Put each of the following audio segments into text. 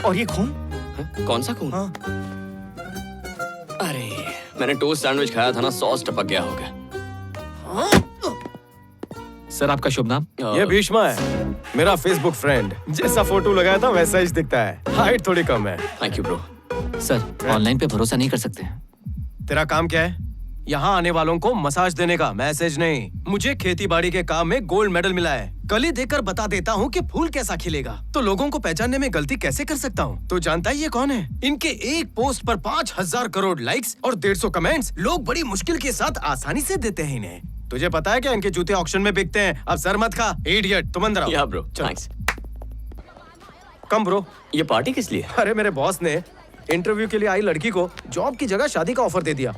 और ये खून? कौन सा खून? हाँ। अरे मैंने टोस्ट सैंडविच खाया था ना, सॉस टपक गया होगा। सर आपका शुभ नाम? ये भीष्मा है, मेरा फेसबुक फ्रेंड। जैसा फोटो लगाया था वैसा ही दिखता है, हाइट थोड़ी कम है। Thank you bro. Sir online पे भरोसा नहीं कर सकते। तेरा काम क्या है? यहाँ आने वालों को मसाज देने का, मैसेज नहीं। मुझे खेती बाड़ी के काम में गोल्ड मेडल मिला है। कली देकर बता देता हूँ कि फूल कैसा खिलेगा, तो लोगों को पहचानने में गलती कैसे कर सकता हूँ? तो जानता ही ये कौन है? इनके एक पोस्ट पर 5000 करोड़ लाइक्स और 150 कमेंट्स लोग बड़ी मुश्किल के साथ आसानी से देते हैं इन्हें। तुझे पता है क्या इनके जूते ऑक्शन में बिकते हैं? अब सर मत खा, इडियट। तुम अंदर आओ। या ब्रो, चलो। थैंक्स। कम ब्रो। ये पार्टी किस लिए? अरे मेरे बॉस ने इंटरव्यू के लिए आई लड़की को जॉब की जगह शादी का ऑफर दे दिया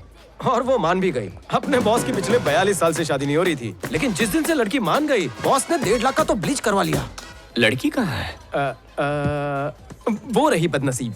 और वो मान भी गई। अपने बॉस की पिछले 42 साल से शादी नहीं हो रही थी, लेकिन जिस दिन से लड़की मान गई, बॉस ने 1.5 लाख का तो ब्लीच करवा लिया। लड़की कहाँ है? वो रही बदनसीब।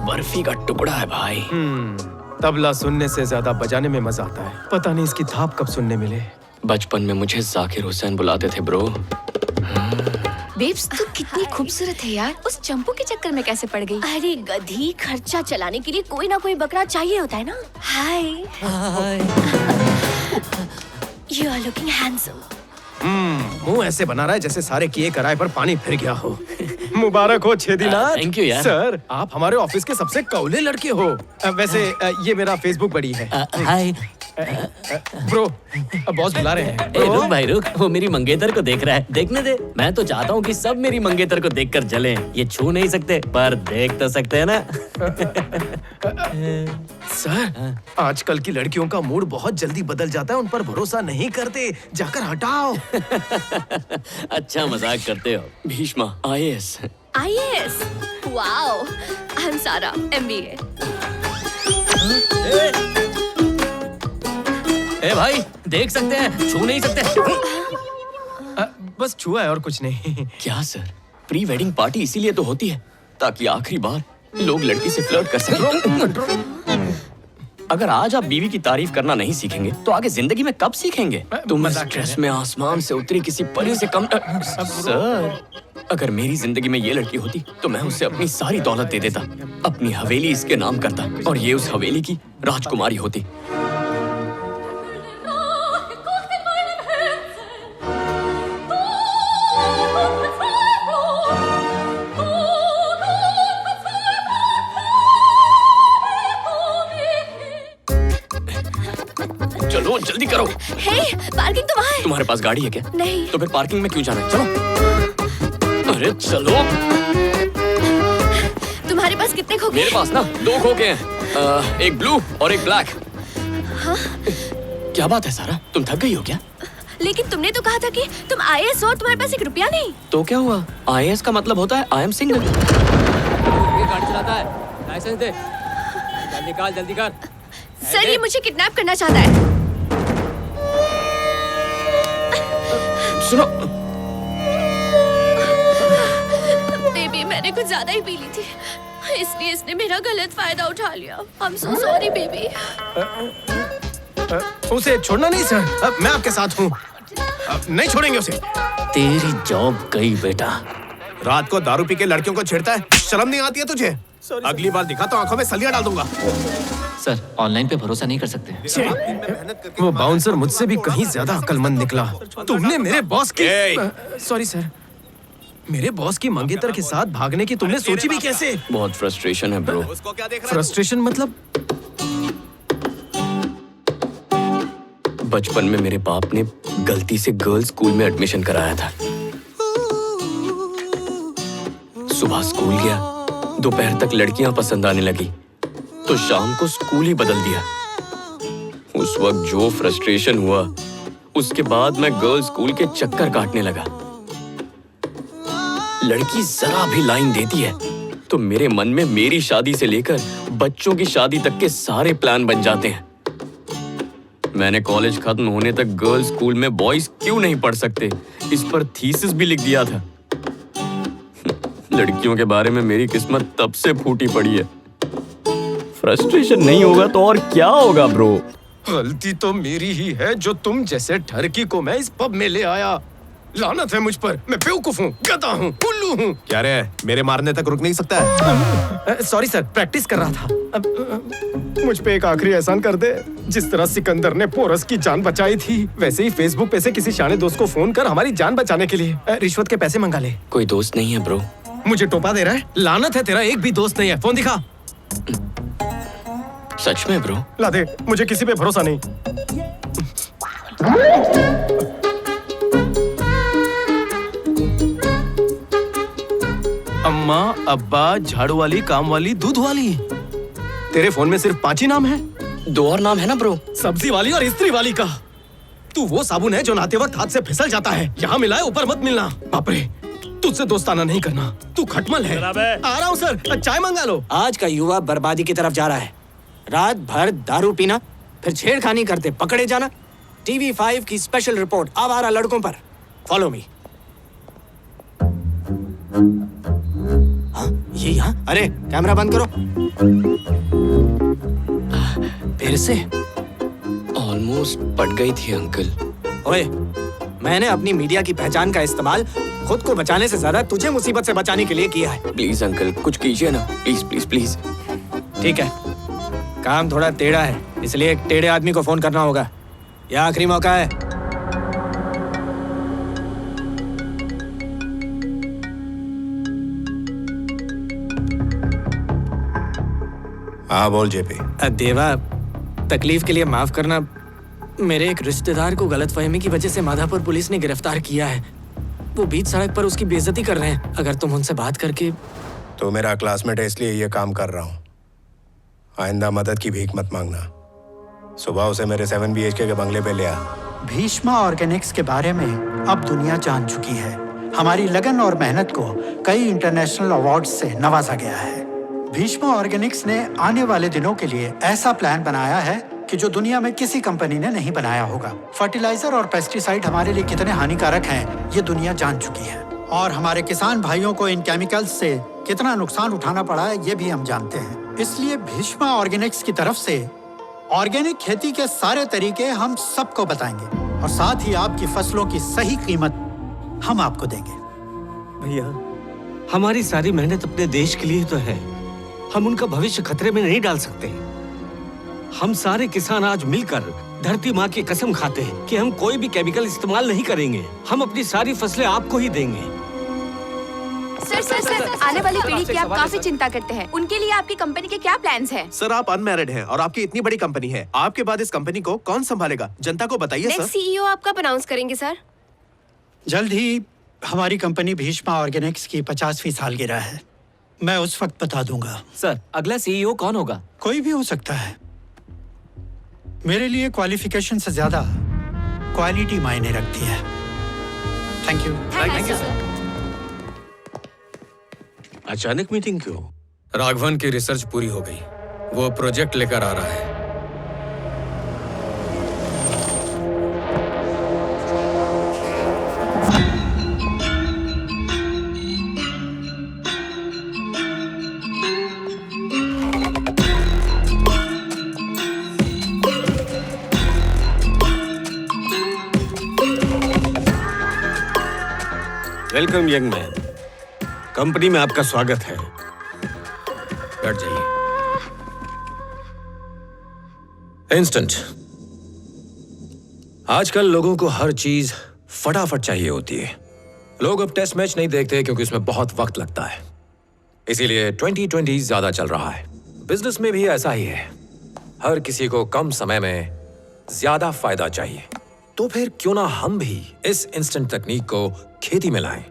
बर्फी का टुकड़ा है भाई। तबला सुनने से ज्यादा बजाने में मजा आता है। पता नहीं इसकी थाप कब सुनने मिले। बचपन में मुझे जाकिर हुसैन बुलाते थे ब्रो। बेब्स तू कितनी खूबसूरत है यार। उस चंपू के चक्कर में कैसे पड़ गई? अरे गधी, खर्चा चलाने के लिए कोई ना कोई बकरा चाहिए होता है ना। Hi. You are looking handsome. मुंह ऐसे बना रहा है जैसे सारे किए कराए पर पानी फिर गया हो। मुबारक हो छेदीनाथ। थैंक यू यार। सर, आप हमारे ऑफिस के सबसे कौले लड़के हो। वैसे ये मेरा फेसबुक बड़ी है। हाय। ब्रो, बॉस बुला रहे हैं। ए, रुक भाई रुक, वो मेरी मंगेतर को देख रहा है, देखने दे। मैं तो चाहता हूँ कि सब मेरी मंगेतर को देखकर जलें। ये छू नहीं सकते पर देख तो सकते हैं ना। सर, आजकल की लड़कियों का मूड बहुत जल्दी बदल जाता है, उन पर भरोसा नहीं करते। जाकर हटाओ। अच्छा मजाक करते हो। Bheeshma IAS। IAS। Wow. I am सारा, MBA। ए भाई देख सकते हैं, छू नहीं सकते। बस छुआ है और कुछ नहीं। क्या सर, प्री वेडिंग पार्टी इसीलिए तो होती है ताकि आखिरी बार लोग लड़की से फ्लर्ट कर सकें। अगर आज आप बीवी की तारीफ करना नहीं सीखेंगे तो आगे जिंदगी में कब सीखेंगे? तुम इस स्ट्रेस में आसमान से उतरी किसी परी से कम। सर, अगर मेरी जिंदगी में ये लड़की होती तो मैं उसे अपनी सारी दौलत दे देता, अपनी हवेली इसके नाम करता और ये उस हवेली की राजकुमारी होती। चलो जल्दी करो। हे, पार्किंग तो वहाँ है। तुम्हारे पास गाड़ी है क्या? नहीं। तो फिर पार्किंग में क्यों जाना है? चलो। अरे चलो। तुम्हारे पास कितने खोखे? मेरे पास ना 2 खोखे हैं, एक ब्लू और एक ब्लैक। हाँ? क्या बात है सारा, तुम थक गई हो क्या? लेकिन तुमने तो कहा था कि तुम IAS हो और तुम्हारे पास 1 रुपया नहीं। तो क्या हुआ? IAS का मतलब होता है आई एम सिंगल। ये गाड़ी चलाता है, लाइसेंस दे। जल्दी निकाल, जल्दी कर। सर, ये मुझे किडनैप करना चाहता है। सुनो, बेबी, मैंने कुछ ज्यादा ही पी ली थी, इसलिए इसने मेरा गलत फायदा उठा लिया। I am so sorry baby. उसे छोड़ना नहीं सर, मैं आपके साथ हूँ। नहीं छोड़ेंगे उसे। तेरी जॉब गई बेटा। रात को दारू पी के लड़कियों को छेड़ता है, शर्म नहीं आती है तुझे? अगली बार दिखा तो आंखों में सलिया डाल दूंगा। सर ऑनलाइन पे भरोसा नहीं कर सकते। वो बाउंसर मुझसे भी कहीं ज्यादा अक्लमंद निकला। तुमने मेरे बॉस की सॉरी सर, मेरे बॉस की मंगेतर के साथ भागने की तुमने सोची भी कैसे? बहुत फ्रस्ट्रेशन है ब्रो। फ्रस्ट्रेशन मतलब? बचपन में मेरे बाप ने गलती से गर्ल्स स्कूल में एडमिशन कराया था। सुबह स्कूल गया, दोपहर तक लड़कियां पसंद आने लगी, तो शाम को स्कूल ही बदल दिया। उस वक्त जो फ्रस्ट्रेशन हुआ, उसके बाद मैं गर्ल्स स्कूल के चक्कर काटने लगा। लड़की जरा भी लाइन देती है तो मेरे मन में मेरी शादी से लेकर बच्चों की शादी तक के सारे प्लान बन जाते हैं। मैंने कॉलेज खत्म होने तक गर्ल्स स्कूल में बॉयज क्यों नहीं पढ़ सकते, इस पर थीसिस भी लिख दिया था। लड़कियों के बारे में मेरी किस्मत तब से फूटी पड़ी है। फ्रस्ट्रेशन नहीं होगा तो और क्या होगा ब्रो? गलती तो मेरी ही है जो तुम जैसे ठरकी को मैं इस पब में ले आया। लानत है मुझ पर, मैं बेवकूफ हूँ, गधा हूँ, उल्लू हूँ। क्या रे, मेरे मारने तक रुक नहीं सकता है? सॉरी सर, प्रैक्टिस कर रहा था। मुझ पे एक आखिरी एहसान कर दे। जिस तरह सिकंदर ने पोरस की जान बचाई थी, वैसे ही फेसबुक पे से किसी शाने दोस्त को फोन कर हमारी जान बचाने के लिए रिश्वत के पैसे मंगा ले। कोई दोस्त नहीं है ब्रो। मुझे टोपा दे रहा है? लानत है तेरा, एक भी दोस्त नहीं है। फोन दिखा। सच में ब्रो? ला दे, मुझे किसी पे भरोसा नहीं। अम्मा, अब्बा, झाड़ू वाली, काम वाली, दूध वाली। तेरे फोन में सिर्फ 5 ही नाम है? 2 और नाम है ना ब्रो। सब्जी वाली और इस्त्री वाली का। तू वो साबुन है जो नहाते वक्त हाथ से फिसल जाता है। यहाँ मिला है, ऊपर मत मिलना। बाप रे, तुझसे दोस्ताना नहीं करना। तू खटमल है। आ रहा हूँ सर, चाय मंगा लो। आज का युवा बर्बादी की तरफ जा रहा है। रात भर दारू पीना, फिर छेड़खानी करते पकड़े जाना। TV5 की स्पेशल रिपोर्ट आवारा लड़कों पर। Follow me. हाँ, ये यहाँ। अरे कैमरा बंद करो। फिर से ऑलमोस्ट पट गई थी अंकल। ओए, मैंने अपनी मीडिया की पहचान का इस्तेमाल खुद को बचाने से ज्यादा तुझे मुसीबत से बचाने के लिए किया है। प्लीज अंकल, कुछ कीजिए ना, प्लीज प्लीज प्लीज। ठीक है, काम थोड़ा टेढ़ा है, इसलिए एक टेढ़े आदमी को फोन करना होगा। यह आखिरी मौका है। हाँ बोल जेपी। देवा, तकलीफ के लिए माफ करना। मेरे एक रिश्तेदार को गलतफहमी की वजह से माधापुर पुलिस ने गिरफ्तार किया है। वो बीच सड़क पर उसकी बेइज्जती कर रहे हैं। अगर तुम उनसे बात करके। तो मेरा क्लासमेट है इसलिए ये काम कर रहा हूँ। आइंदा मदद की भीख मत मांगना। सुबह उसे मेरे 7 BHK के बंगले पे ले आ। भीष्मा ऑर्गेनिक्स के बारे में अब दुनिया जान चुकी है। हमारी लगन और मेहनत को कई इंटरनेशनल अवार्ड्स से नवाजा गया है। भीष्मा ऑर्गेनिक्स ने आने वाले दिनों के लिए ऐसा प्लान बनाया है कि जो दुनिया में किसी कंपनी ने नहीं बनाया होगा। फर्टिलाइजर और पेस्टिसाइड हमारे लिए कितने हानिकारक हैं, ये दुनिया जान चुकी है। और हमारे किसान भाइयों को इन केमिकल्स से कितना नुकसान उठाना पड़ा है, ये भी हम जानते हैं। इसलिए भीष्मा ऑर्गेनिक्स की तरफ से ऑर्गेनिक खेती के सारे तरीके हम सबको बताएंगे और साथ ही आपकी फसलों की सही कीमत हम आपको देंगे। भैया, हमारी सारी मेहनत अपने देश के लिए तो है। हम उनका भविष्य खतरे में नहीं डाल सकते। हम सारे किसान आज मिलकर धरती माँ की कसम खाते हैं कि हम कोई भी केमिकल इस्तेमाल नहीं करेंगे। हम अपनी सारी फसलें आपको ही देंगे। सर, आने वाली पीढ़ी की आप काफी चिंता करते हैं। उनके लिए आपकी कंपनी के क्या प्लान्स हैं? सर, आप अनमैरिड हैं और आपकी इतनी बड़ी कंपनी है। आपके बाद इस कंपनी को कौन संभालेगा? जनता को बताइए सर। नेक्स्ट CEO आप कब अनाउंस करेंगे सर? जल्द ही हमारी कंपनी भीष्मा ऑर्गेनिक्स की 50वीं सालगिरह है। मैं उस वक्त बता दूंगा। सर, अगला CEO कौन होगा? कोई भी हो सकता है। मेरे लिए क्वालिफिकेशन से ज्यादा क्वालिटी मायने रखती है। Thank you. Thank you sir. अचानक मीटिंग क्यों? राघवन की रिसर्च पूरी हो गई। वो प्रोजेक्ट लेकर आ रहा है। वेलकम यंग मैन, कंपनी में आपका स्वागत है। बैठ जाइए। इंस्टेंट। आजकल लोगों को हर चीज फटाफट चाहिए होती है। लोग अब टेस्ट मैच नहीं देखते क्योंकि उसमें बहुत वक्त लगता है। इसीलिए 2020 ज्यादा चल रहा है। बिजनेस में भी ऐसा ही है। हर किसी को कम समय में ज्यादा फायदा चाहिए। तो फिर क्यों ना हम भी इस इंस्टेंट तकनीक को खेती में लाएं।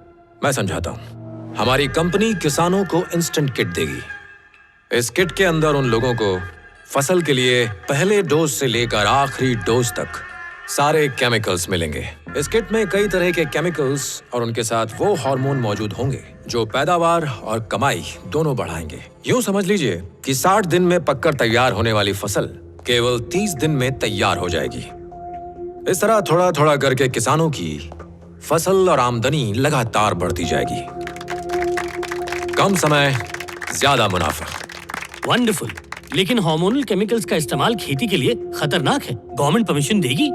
मैं समझाता हूं। हमारी कंपनी किसानों को इंस्टेंट किट देगी। इस किट के अंदर उन लोगों को फसल के लिए पहले डोज से लेकर आखिरी डोज तक सारे केमिकल्स मिलेंगे। इस किट में कई तरह के केमिकल्स और उनके साथ वो हार्मोन मौजूद होंगे जो पैदावार और कमाई दोनों बढ़ाएंगे। यूं समझ लीजिए कि 60 दिन में पककर तैयार होने वाली फसल केवल 30 दिन में तैयार हो जाएगी। इस तरह थोड़ा थोड़ा करके किसानों की फसल और आमदनी लगातार बढ़ती जाएगी। कम समय, ज्यादा मुनाफा। वंडरफुल। लेकिन हार्मोनल केमिकल्स का इस्तेमाल खेती के लिए खतरनाक है। गवर्नमेंट परमिशन देगी?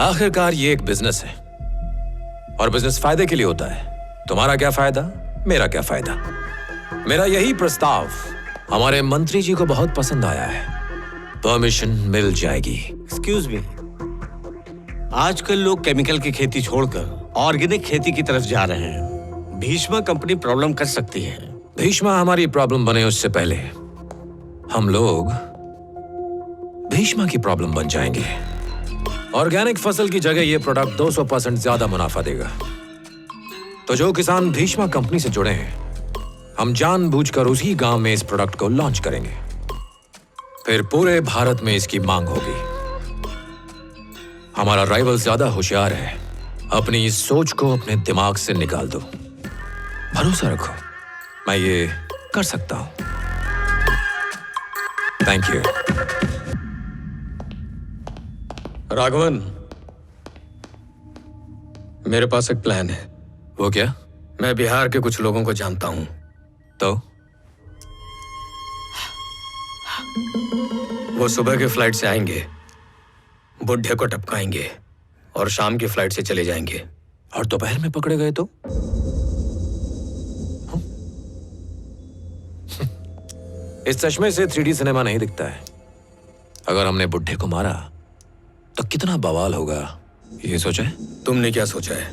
आखिरकार ये एक बिजनेस है और बिजनेस फायदे के लिए होता है। तुम्हारा क्या फायदा, मेरा क्या फायदा। मेरा यही प्रस्ताव हमारे मंत्री जी को बहुत पसंद आया है। परमिशन मिल जाएगी। एक्सक्यूज मी, आजकल लोग केमिकल की खेती छोड़कर ऑर्गेनिक खेती की तरफ जा रहे हैं। भीष्मा कंपनी प्रॉब्लम कर सकती है। भीष्मा हमारी प्रॉब्लम बने उससे पहले हम लोग भीष्मा की प्रॉब्लम बन जाएंगे। ऑर्गेनिक फसल की जगह ये प्रोडक्ट 200% ज्यादा मुनाफा देगा। तो जो किसान भीष्मा कंपनी से जुड़े हैं, हम जानबूझकर उसी गांव में इस प्रोडक्ट को लॉन्च करेंगे। फिर पूरे भारत में इसकी मांग होगी। हमारा राइवल ज्यादा होशियार है। अपनी इस सोच को अपने दिमाग से निकाल दो। भरोसा रखो, मैं ये कर सकता हूं। Thank you. राघवन, मेरे पास एक प्लान है। वो क्या? मैं बिहार के कुछ लोगों को जानता हूं। तो वो सुबह के फ्लाइट से आएंगे, बुढ़े को टपकाएंगे और शाम की फ्लाइट से चले जाएंगे। और दोपहर में पकड़े गए तो? इस चश्मे से 3D सिनेमा नहीं दिखता है। अगर हमने बुढ़े को मारा तो कितना बवाल होगा, ये सोचा है? तुमने क्या सोचा है?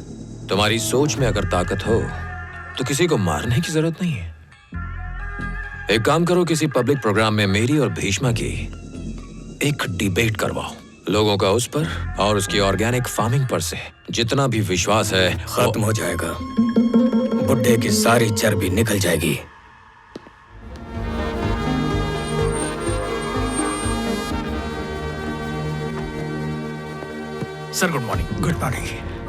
तुम्हारी सोच में अगर ताकत हो तो किसी को मारने की जरूरत नहीं है। एक काम करो, किसी पब्लिक प्रोग्राम में मेरी और भीष्मा की एक डिबेट करवाओ। लोगों का उस पर और उसकी ऑर्गेनिक फार्मिंग पर से जितना भी विश्वास है खत्म हो जाएगा। बुढ़े की सारी चर्बी निकल जाएगी। Sir good morning. Good morning.